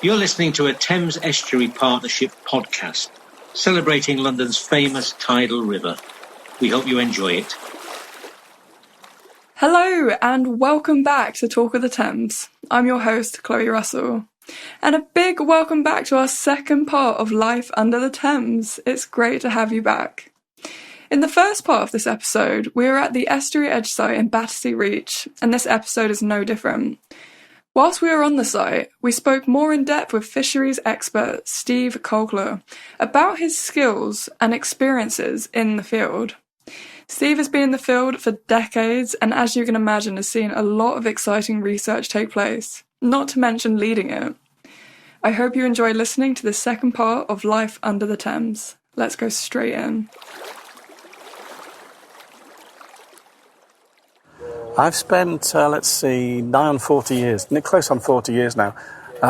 You're listening to a Thames Estuary Partnership podcast, celebrating London's famous tidal river. We hope you enjoy it. Hello and welcome back to Talk of the Thames. I'm your host, Chloe Russell. And a big welcome back to our second part of Life Under the Thames. It's great to have you back. In the first part of this episode, we were at the estuary edge site in Battersea Reach, and this episode is no different. Whilst we were on the site, we spoke more in depth with fisheries expert Steve Colclough about his skills and experiences in the field. Steve has been in the field for decades and, as you can imagine, has seen a lot of exciting research take place, not to mention leading it. I hope you enjoy listening to the second part of Life Under the Thames. Let's go straight in. I've spent, 9 on 40 years, close on 40 years now,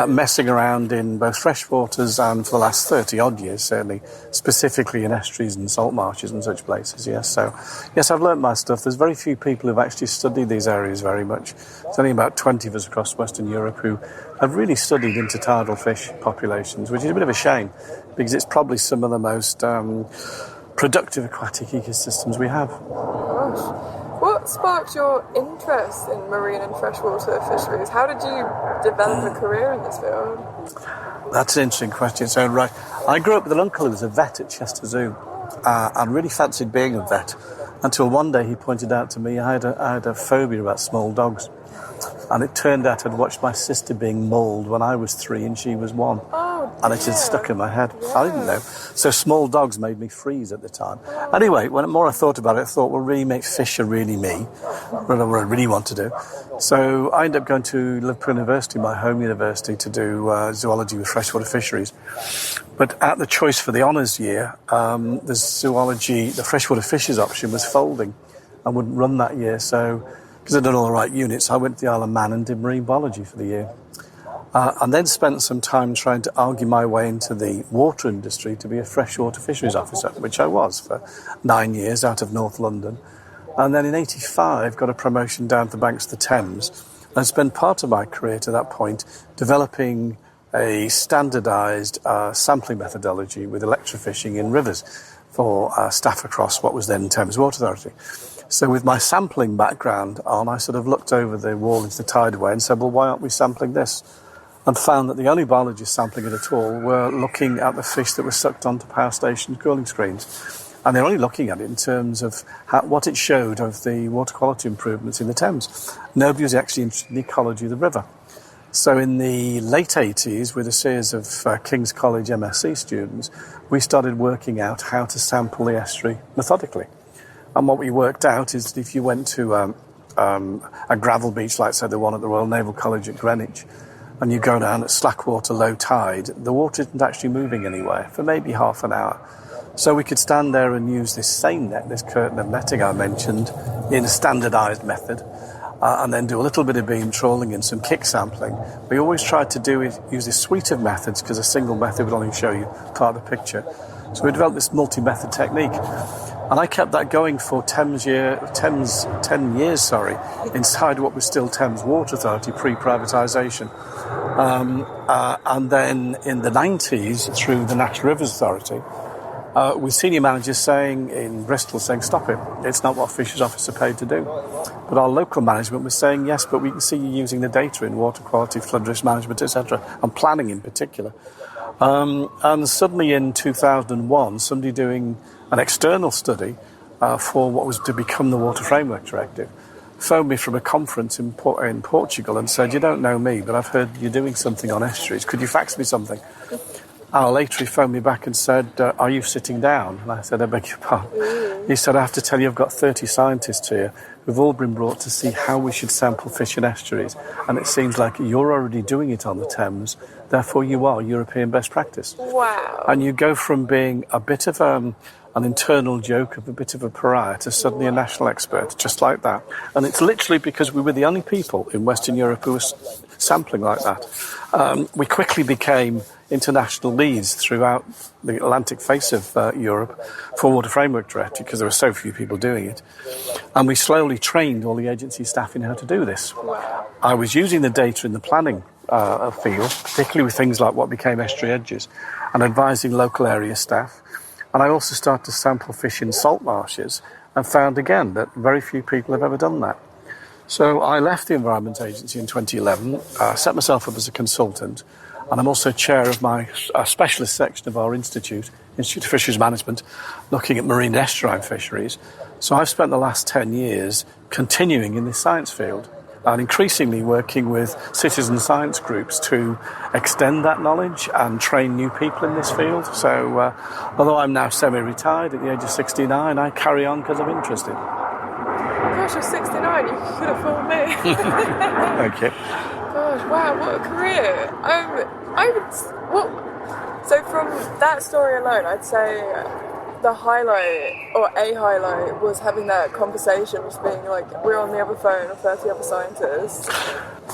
messing around in both freshwaters and for the last 30 odd years, certainly, specifically in estuaries and salt marshes and such places, yes. So, yes, I've learnt my stuff. There's very few people who've actually studied these areas very much. There's only about 20 of us across Western Europe who have really studied intertidal fish populations, which is a bit of a shame, because it's probably some of the most productive aquatic ecosystems we have. Gosh. What sparked your interest in marine and freshwater fisheries? How did you develop a career in this field? That's an interesting question. So, right, I grew up with an uncle who was a vet at Chester Zoo. I really fancied being a vet until one day he pointed out to me I had a phobia about small dogs. And it turned out I'd watched my sister being mauled when I was 3 and she was 1. And it just stuck in my head. Yeah. I didn't know. So small dogs made me freeze at the time. Anyway, when more I thought about it, I thought, well, really make fish are really me. What I really want to do. So I ended up going to Liverpool University, my home university, to do zoology with freshwater fisheries. But at the choice for the honours year, the zoology, the freshwater fishes option was folding. I wouldn't run that year, so because I'd done all the right units, I went to the Isle of Man and did marine biology for the year. And then spent some time trying to argue my way into the water industry to be a freshwater fisheries officer, which I was for 9 years out of North London. And then in '85, got a promotion down to the banks of the Thames. And spent part of my career to that point developing a standardised sampling methodology with electrofishing in rivers for staff across what was then Thames Water Authority. So with my sampling background on, I sort of looked over the wall into the tideway and said, well, why aren't we sampling this? And found that the only biologists sampling it at all were looking at the fish that were sucked onto power station cooling screens. And they're only looking at it in terms of what it showed of the water quality improvements in the Thames. Nobody was actually interested in the ecology of the river. So in the late 80s, with a series of King's College MSc students, we started working out how to sample the estuary methodically. And what we worked out is that if you went to a gravel beach, like, say, the one at the Royal Naval College at Greenwich, and you go down at slack water, low tide, the water isn't actually moving anywhere for maybe half an hour. So we could stand there and use this seine net, this curtain of netting I mentioned, in a standardised method, and then do a little bit of beam trawling and some kick sampling. We always tried to use this suite of methods because a single method would only show you part of the picture. So we developed this multi-method technique. And I kept that going for 10 years, inside what was still Thames Water Authority pre-privatisation. And then in the 90s, through the National Rivers Authority, with senior managers saying in Bristol, stop it, it's not what fisheries officers are paid to do. But our local management was saying, yes, but we can see you using the data in water quality, flood risk management, etc., and planning in particular. And suddenly in 2001, somebody doing an external study for what was to become the Water Framework Directive phoned me from a conference in Portugal and said, you don't know me, but I've heard you're doing something on estuaries. Could you fax me something? An hour later, he phoned me back and said, are you sitting down? And I said, I beg your pardon. He said, I have to tell you, I've got 30 scientists here who've all been brought to see how we should sample fish in estuaries. And it seems like you're already doing it on the Thames. Therefore, you are European best practice. Wow. And you go from being a bit of an internal joke of a bit of a pariah to suddenly a national expert, just like that. And it's literally because we were the only people in Western Europe who were sampling like that. We quickly became international leads throughout the Atlantic face of Europe for Water Framework Directive because there were so few people doing it. And we slowly trained all the agency staff in how to do this. I was using the data in the planning field, particularly with things like what became estuary edges, and advising local area staff. And I also started to sample fish in salt marshes and found again that very few people have ever done that. So I left the Environment Agency in 2011, set myself up as a consultant, and I'm also chair of my specialist section of our Institute of Fisheries Management, looking at marine and estuarine fisheries. So I've spent the last 10 years continuing in this science field and increasingly working with citizen science groups to extend that knowledge and train new people in this field. So although I'm now semi-retired at the age of 69, I carry on because I'm interested. Gosh, you're 69, you could have fooled me. Thank you. Gosh, wow, what a career. So from that story alone, I'd say the highlight, or a highlight, was having that conversation, just being like, we're on the other phone of 30 other scientists.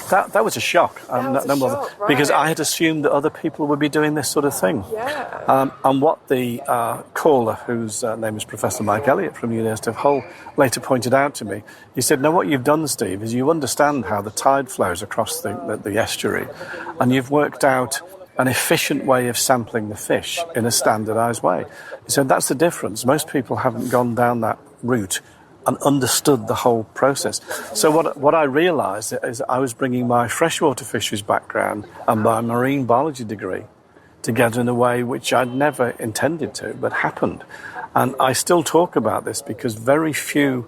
That was a shock. Right. Because I had assumed that other people would be doing this sort of thing. Yeah. And what the caller, whose name is Professor Mike Elliott from the University of Hull, later pointed out to me, he said, "No, what you've done, Steve, is you understand how the tide flows across the estuary, and you've worked out an efficient way of sampling the fish in a standardised way." He said, "That's the difference. Most people haven't gone down that route and understood the whole process." So what I realised is I was bringing my freshwater fisheries background and my marine biology degree together in a way which I'd never intended to, but happened. And I still talk about this because very few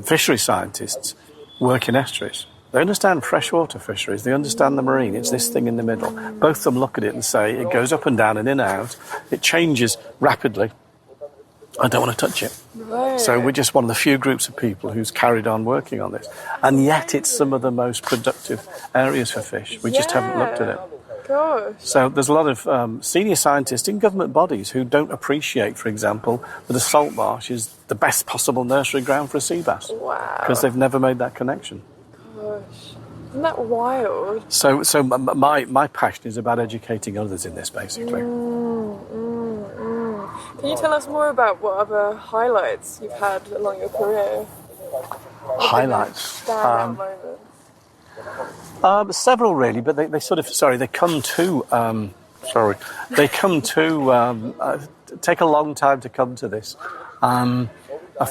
fishery scientists work in estuaries. They understand freshwater fisheries, they understand the marine, it's this thing in the middle. Both of them look at it and say, it goes up and down and in and out, it changes rapidly. I don't want to touch it. Right. So we're just one of the few groups of people who's carried on working on this. And yet it's some of the most productive areas for fish. We just haven't looked at it. Gosh. So there's a lot of senior scientists in government bodies who don't appreciate, for example, that a salt marsh is the best possible nursery ground for a sea bass. Wow. Because they've never made that connection. Gosh. Isn't that wild? So my passion is about educating others in this, basically. Can you tell us more about what other highlights you've had along your career? Highlights? Standout moments. Several really, but they take a long time to come to this.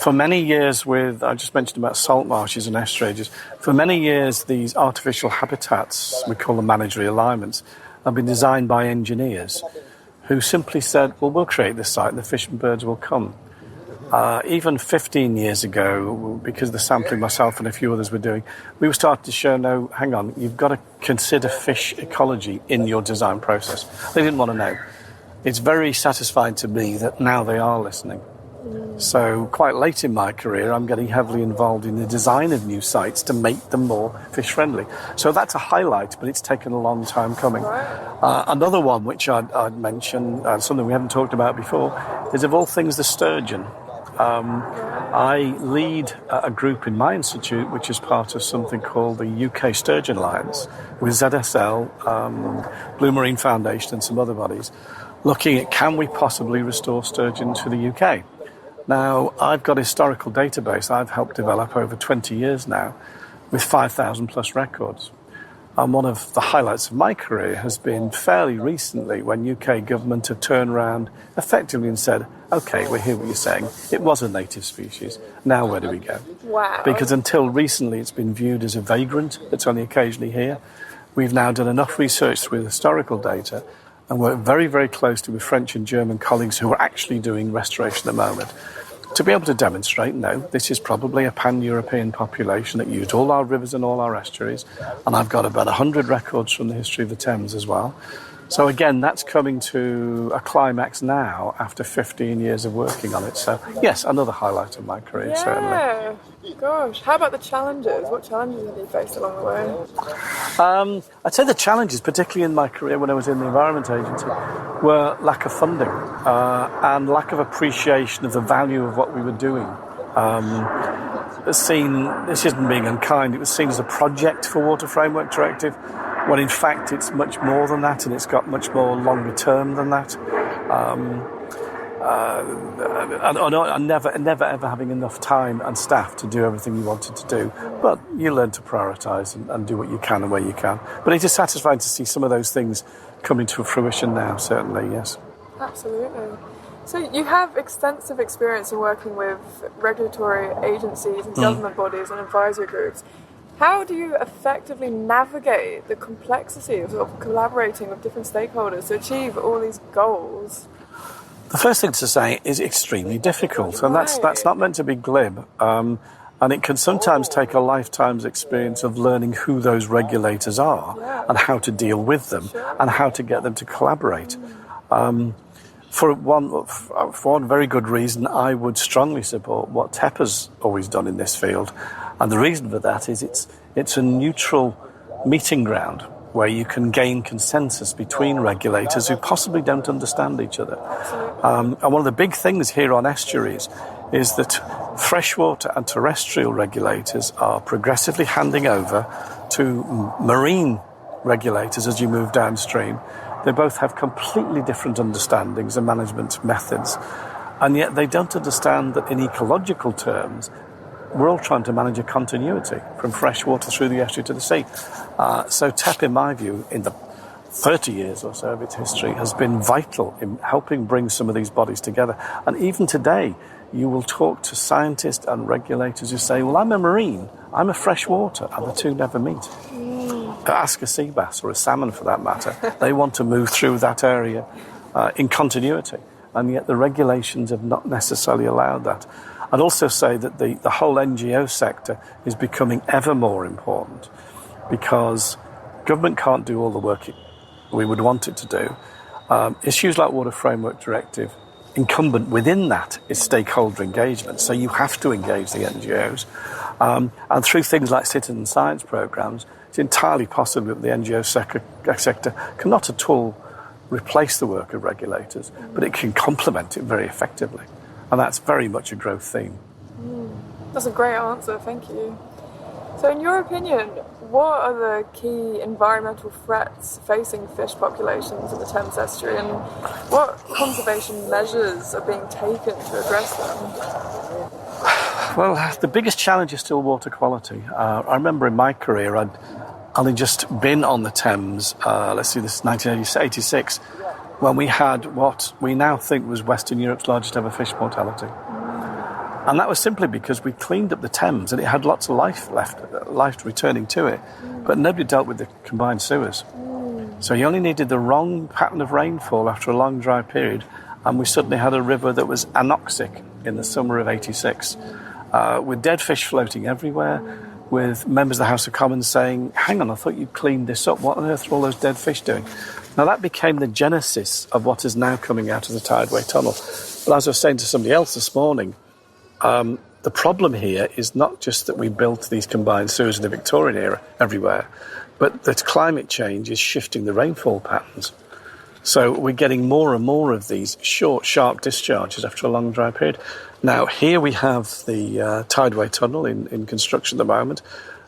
For many years I just mentioned about salt marshes and estuaries, for many years these artificial habitats, we call them managed realignments, have been designed by engineers who simply said, well, we'll create this site and the fish and birds will come. Even 15 years ago, because of the sampling myself and a few others were doing, we were starting to show, no, hang on, you've got to consider fish ecology in your design process. They didn't want to know. It's very satisfying to me that now they are listening. So quite late in my career, I'm getting heavily involved in the design of new sites to make them more fish-friendly. So that's a highlight, but it's taken a long time coming. Another one which I'd mention, something we haven't talked about before, is of all things the sturgeon. I lead a group in my institute which is part of something called the UK Sturgeon Alliance with ZSL, Blue Marine Foundation and some other bodies, looking at can we possibly restore sturgeon to the UK. Now, I've got a historical database I've helped develop over 20 years now with 5,000 plus records. And one of the highlights of my career has been fairly recently when UK government have turned around effectively and said, OK, we hear what you're saying. It was a native species. Now where do we go? Wow. Because until recently it's been viewed as a vagrant that's only occasionally here. We've now done enough research with historical data and work very, very closely with French and German colleagues who are actually doing restoration at the moment to be able to demonstrate, no, this is probably a pan-European population that used all our rivers and all our estuaries, and I've got about 100 records from the history of the Thames as well. So again, that's coming to a climax now after 15 years of working on it. So yes, another highlight of my career, certainly. Yeah, gosh. How about the challenges? What challenges have you faced along the way? I'd say the challenges, particularly in my career when I was in the Environment Agency, were lack of funding and lack of appreciation of the value of what we were doing. This isn't being unkind, it was seen as a project for Water Framework Directive, when in fact it's much more than that and it's got much more longer term than that. and never ever having enough time and staff to do everything you wanted to do. But you learn to prioritise and do what you can and where you can. But it is satisfying to see some of those things coming to fruition now, certainly, yes. Absolutely. So you have extensive experience in working with regulatory agencies and government bodies and advisory groups. How do you effectively navigate the complexity of collaborating with different stakeholders to achieve all these goals? The first thing to say is extremely difficult, and that's not meant to be glib. And it can sometimes take a lifetime's experience of learning who those regulators are and how to deal with them and how to get them to collaborate. For one very good reason, I would strongly support what TEP has always done in this field. And the reason for that is it's a neutral meeting ground where you can gain consensus between regulators who possibly don't understand each other. And one of the big things here on estuaries is that freshwater and terrestrial regulators are progressively handing over to marine regulators as you move downstream. They both have completely different understandings and management methods, and yet they don't understand that in ecological terms, we're all trying to manage a continuity from freshwater through the estuary to the sea. So TEP, in my view, in the 30 years or so of its history, has been vital in helping bring some of these bodies together. And even today, you will talk to scientists and regulators who say, well, I'm a marine, I'm a freshwater, and the two never meet. Ask a sea bass or a salmon for that matter. They want to move through that area in continuity, and yet the regulations have not necessarily allowed that. I'd also say that the whole NGO sector is becoming ever more important because government can't do all the work we would want it to do. Issues like Water Framework Directive, incumbent within that is stakeholder engagement, so you have to engage the NGOs. And through things like citizen science programmes, it's entirely possible that the NGO sector cannot at all replace the work of regulators, but it can complement it very effectively. And that's very much a growth theme. That's a great answer, thank you. So in your opinion, what are the key environmental threats facing fish populations in the Thames Estuary, and what conservation measures are being taken to address them? Well, the biggest challenge is still water quality. I remember in my career I'd only just been on the Thames, this is 1986, when we had what we now think was Western Europe's largest ever fish mortality. And that was simply because we cleaned up the Thames and it had lots of life returning to it, but nobody dealt with the combined sewers. So you only needed the wrong pattern of rainfall after a long dry period, and we suddenly had a river that was anoxic in the summer of 86, with dead fish floating everywhere, with members of the House of Commons saying, hang on, I thought you'd cleaned this up. What on earth are all those dead fish doing? Now, that became the genesis of what is now coming out of the Tideway Tunnel. But as I was saying to somebody else this morning, the problem here is not just that we built these combined sewers in the Victorian era everywhere, but that climate change is shifting the rainfall patterns. So we're getting more and more of these short, sharp discharges after a long dry period. Now, here we have the Tideway Tunnel in construction at the moment,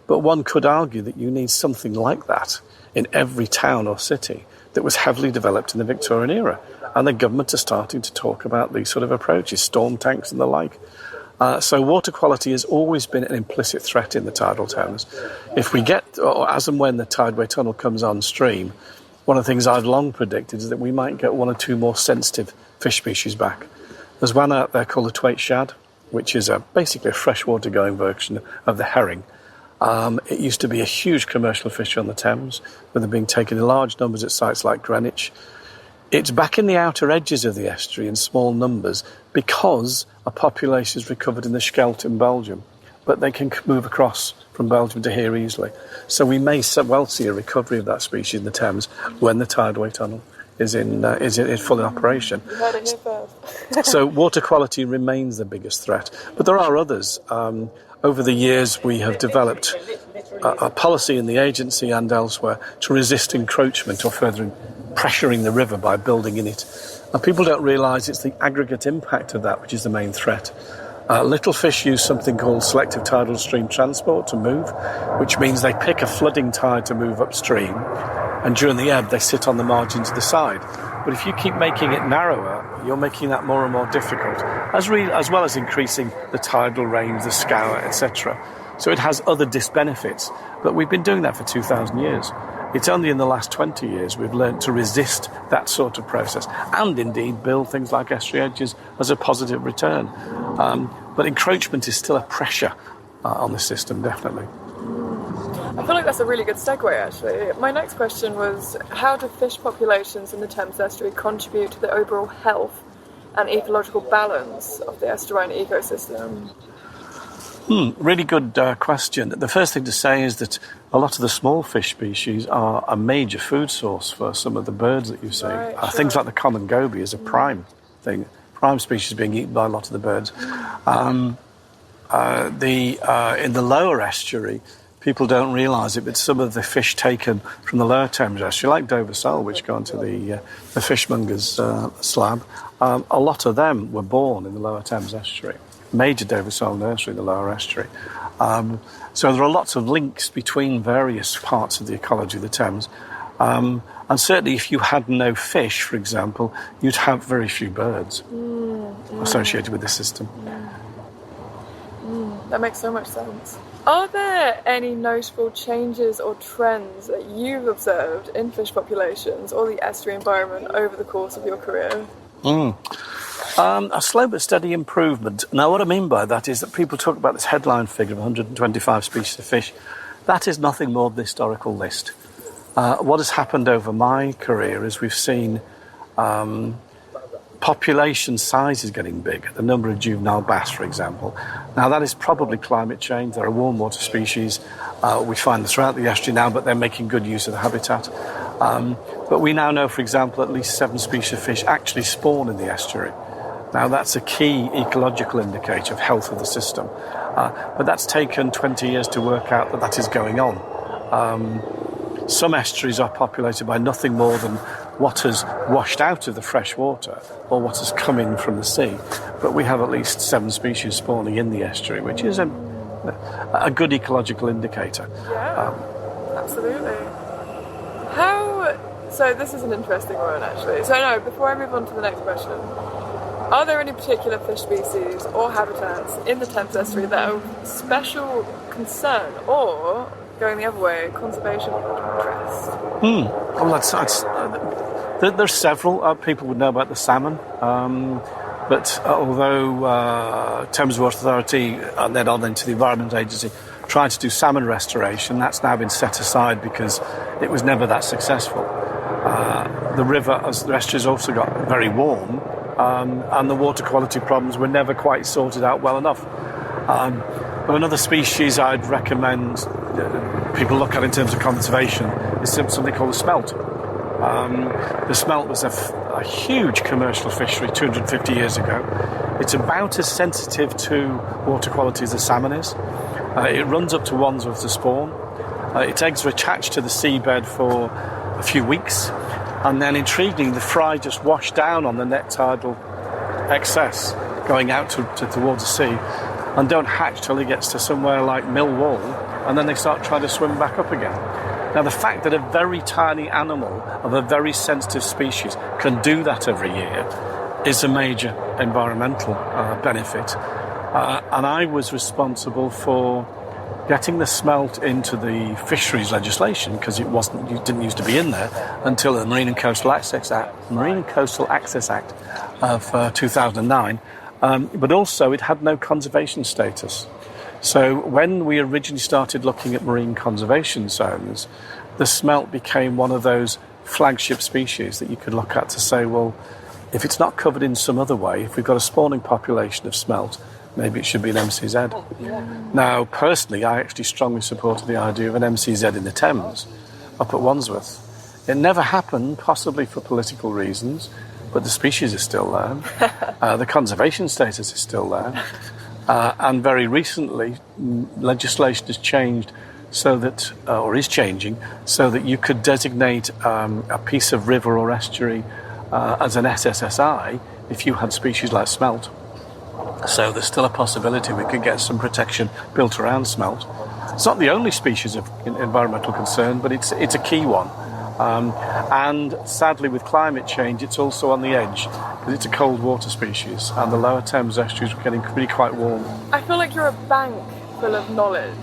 but one could argue that you need something like that in every town or city that was heavily developed in the Victorian era. And the government are starting to talk about these sort of approaches, storm tanks and the like. So water quality has always been an implicit threat in the tidal Thames. If we get, or as and when the Tideway Tunnel comes on stream, one of the things I've long predicted is that we might get one or two more sensitive fish species back. There's one out there called the Thwaite shad, which is basically a freshwater-going version of the herring. It used to be a huge commercial fishery on the Thames, with them being taken in large numbers at sites like Greenwich. It's back in the outer edges of the estuary in small numbers because a population is recovered in the Scheldt in Belgium, but they can move across from Belgium to here easily. So we may well see a recovery of that species in the Thames when the Tideway Tunnel is in full operation. You heard it here first. So water quality remains the biggest threat. But there are others. Over the years, we have developed a policy in the agency and elsewhere to resist encroachment or further pressuring the river by building in it. And people don't realise it's the aggregate impact of that which is the main threat. Little fish use something called selective tidal stream transport to move, which means they pick a flooding tide to move upstream, and during the ebb they sit on the margins of the side. But if you keep making it narrower, you're making that more and more difficult, as well as increasing the tidal range, the scour, etc. So it has other disbenefits. But we've been doing that for 2,000 years. It's only in the last 20 years we've learned to resist that sort of process and indeed build things like estuary edges as a positive return. But encroachment is still a pressure on the system, definitely. I feel like that's a really good segue, actually. My next question was, how do fish populations in the Thames Estuary contribute to the overall health and ecological balance of the estuarine ecosystem? Really good question. The first thing to say is that a lot of the small fish species are a major food source for some of the birds that you see. Right, sure. Things like the common goby is a prime thing, prime species being eaten by a lot of the birds. In the lower estuary, people don't realise it, but some of the fish taken from the lower Thames Estuary, like Dover sole, which go onto the fishmonger's slab, a lot of them were born in the lower Thames Estuary. Major Dover sole nursery in the lower estuary. So there are lots of links between various parts of the ecology of the Thames. And certainly if you had no fish, for example, you'd have very few birds associated with the system. That makes so much sense. Are there any notable changes or trends that you've observed in fish populations or the estuary environment over the course of your career? A slow but steady improvement. Now, what I mean by that is that people talk about this headline figure of 125 species of fish. That is nothing more than the historical list. What has happened over my career is we've seen population sizes getting big. The number of juvenile bass, for example. Now, that is probably climate change. There are warm water species. We find this throughout the estuary now, but they're making good use of the habitat. But we now know, for example, at least 7 species of fish actually spawn in the estuary. Now, that's a key ecological indicator of health of the system. But that's taken 20 years to work out that that is going on. Some estuaries are populated by nothing more than what has washed out of the fresh water or what has come in from the sea. But we have at least 7 species spawning in the estuary, which is a good ecological indicator. Yeah, absolutely. So this is an interesting one, actually. So no, before I move on to the next question, are there any particular fish species or habitats in the Thames Estuary that are of special concern or, going the other way, conservation interest? Well, there's several. People would know about the salmon. But although Thames Water Authority and then on into the Environment Agency tried to do salmon restoration, that's now been set aside because it was never that successful. The river, as the estuary's also got very warm, and the water quality problems were never quite sorted out well enough. But another species I'd recommend people look at in terms of conservation is something called the smelt. The smelt was a huge commercial fishery 250 years ago. It's about as sensitive to water quality as the salmon is. It runs up to Wandsworth to spawn. Its eggs are attached to the seabed for a few weeks, and then intriguingly the fry just wash down on the net tidal excess going out towards the sea and don't hatch till it gets to somewhere like Millwall, and then they start trying to swim back up again. Now, the fact that a very tiny animal of a very sensitive species can do that every year is a major environmental benefit. And I was responsible for getting the smelt into the fisheries legislation because it didn't used to be in there until the Marine and Coastal Access Act of 2009. But also it had no conservation status. So when we originally started looking at marine conservation zones, the smelt became one of those flagship species that you could look at to say, well, if it's not covered in some other way, if we've got a spawning population of smelt, maybe it should be an MCZ. Now, personally, I actually strongly supported the idea of an MCZ in the Thames, up at Wandsworth. It never happened, possibly for political reasons, but the species is still there. The conservation status is still there. And very recently, legislation has changed so that, or is changing, so that you could designate a piece of river or estuary as an SSSI if you had species like smelt. So there's still a possibility we could get some protection built around smelt. It's not the only species of environmental concern, but it's a key one. And sadly, with climate change, it's also on the edge because it's a cold water species, and the lower Thames estuaries are getting really quite warm. I feel like you're a bank full of knowledge.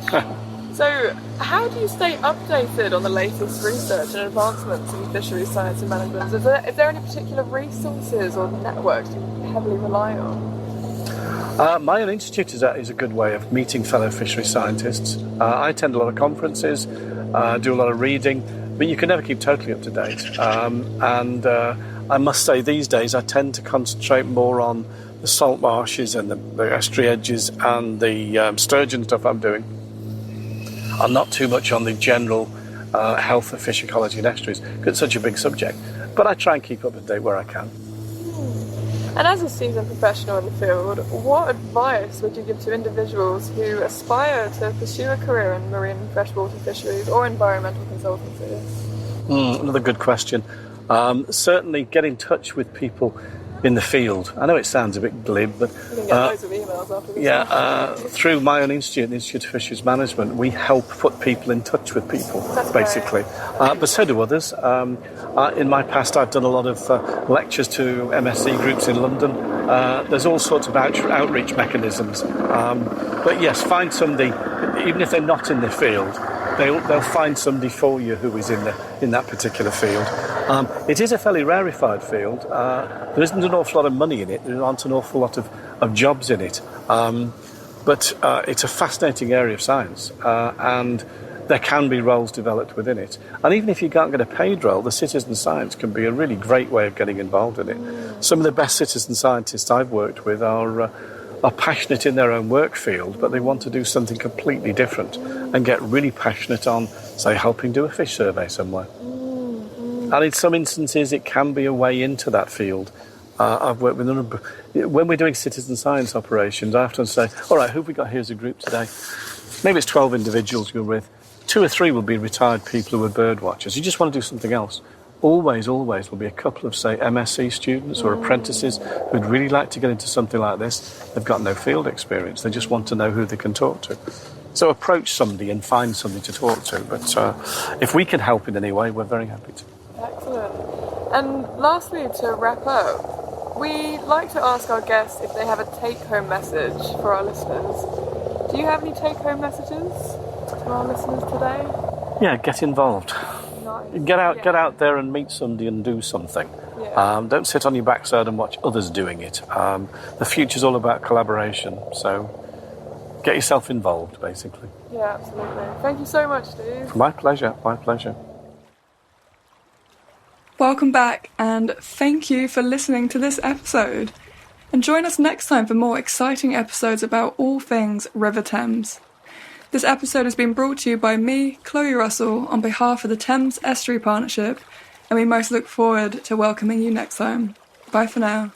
So, how do you stay updated on the latest research and advancements in fisheries science and management? Is there any particular resources or networks you heavily rely on? My own institute is a good way of meeting fellow fisheries scientists. I attend a lot of conferences, do a lot of reading, but you can never keep totally up to date. And I must say these days I tend to concentrate more on the salt marshes and the estuary edges and the sturgeon stuff I'm doing. I'm not too much on the general health of fish ecology and estuaries because it's such a big subject. But I try and keep up to date where I can. And as a seasoned professional in the field, what advice would you give to individuals who aspire to pursue a career in marine and freshwater fisheries or environmental consultancies? Another good question. Certainly get in touch with people in the field. I know it sounds a bit glib, but you can get loads of emails after this. Through my own institute, the Institute of Fisheries Management, we help put people in touch with people, basically. But so do others. In my past, I've done a lot of lectures to MSc groups in London. There's all sorts of outreach mechanisms. But yes, find somebody, even if they're not in the field, they'll find somebody for you who is in that particular field. It is a fairly rarefied field. There isn't an awful lot of money in it. There aren't an awful lot of jobs in it. But it's a fascinating area of science, and there can be roles developed within it. And even if you can't get a paid role, the citizen science can be a really great way of getting involved in it. Some of the best citizen scientists I've worked with are passionate in their own work field, but they want to do something completely different and get really passionate on, say, helping do a fish survey somewhere. And in some instances, it can be a way into that field. I've worked with a number. When we're doing citizen science operations, I often say, all right, who have we got here as a group today? Maybe it's 12 individuals you're with. 2 or 3 will be retired people who are bird watchers. You just want to do something else. Always will be a couple of, say, MSc students or apprentices who'd really like to get into something like this. They've got no field experience. They just want to know who they can talk to. So approach somebody and find somebody to talk to. But if we can help in any way, we're very happy to. Excellent. And lastly, to wrap up, we like to ask our guests if they have a take-home message for our listeners. Do you have any take-home messages to our listeners today? Yeah, get involved. Nice. Get out there and meet somebody and do something. Yeah. Don't sit on your backside and watch others doing it. The future's all about collaboration, so get yourself involved, basically. Yeah, absolutely. Thank you so much, Steve. My pleasure, my pleasure. Welcome back, and thank you for listening to this episode. And join us next time for more exciting episodes about all things River Thames. This episode has been brought to you by me, Chloe Russell, on behalf of the Thames Estuary Partnership, and we most look forward to welcoming you next time. Bye for now.